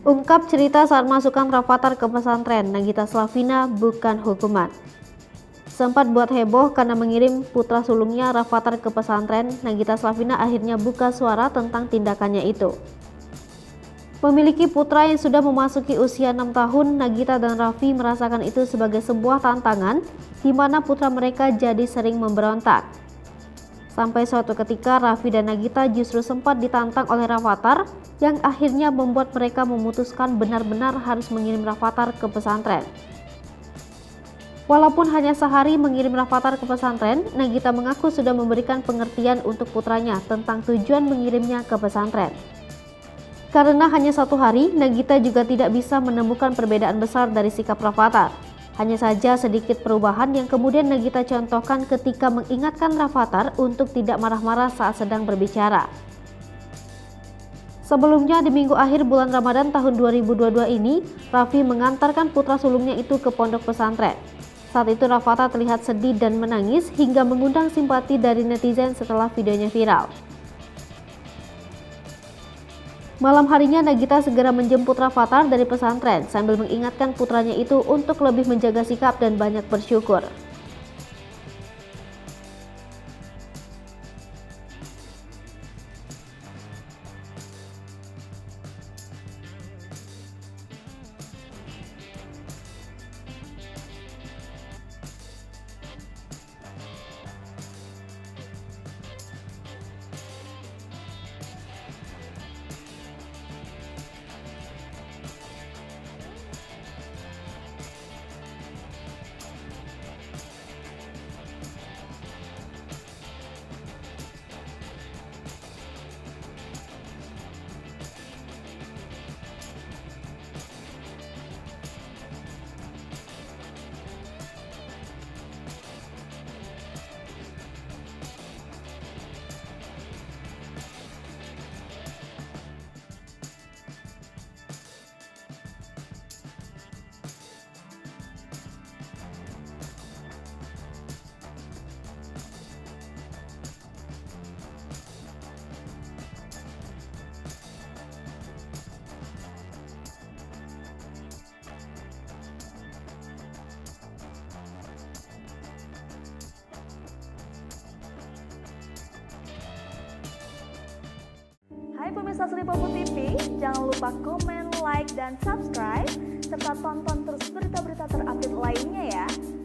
Ungkap cerita saat masukkan Rafathar ke pesantren, Nagita Slavina bukan hukuman. Sempat buat heboh karena mengirim putra sulungnya Rafathar ke pesantren, Nagita Slavina akhirnya buka suara tentang tindakannya itu. Memiliki putra yang sudah memasuki usia 6 tahun, Nagita dan Raffi merasakan itu sebagai sebuah tantangan di mana putra mereka jadi sering memberontak. Sampai suatu ketika Raffi dan Nagita justru sempat ditantang oleh Rafathar yang akhirnya membuat mereka memutuskan benar-benar harus mengirim Rafathar ke pesantren. Walaupun hanya sehari mengirim Rafathar ke pesantren, Nagita mengaku sudah memberikan pengertian untuk putranya tentang tujuan mengirimnya ke pesantren. Karena hanya 1 hari, Nagita juga tidak bisa menemukan perbedaan besar dari sikap Rafathar. Hanya saja sedikit perubahan yang kemudian Nagita contohkan ketika mengingatkan Rafathar untuk tidak marah-marah saat sedang berbicara. Sebelumnya di minggu akhir bulan Ramadan tahun 2022 ini, Raffi mengantarkan putra sulungnya itu ke pondok pesantren. Saat itu Rafathar terlihat sedih dan menangis hingga mengundang simpati dari netizen setelah videonya viral. Malam harinya Nagita segera menjemput Rafathar dari pesantren sambil mengingatkan putranya itu untuk lebih menjaga sikap dan banyak bersyukur. Hai pemirsa Sri Popo TV, jangan lupa komen, like, dan subscribe, serta tonton terus berita-berita terupdate lainnya ya.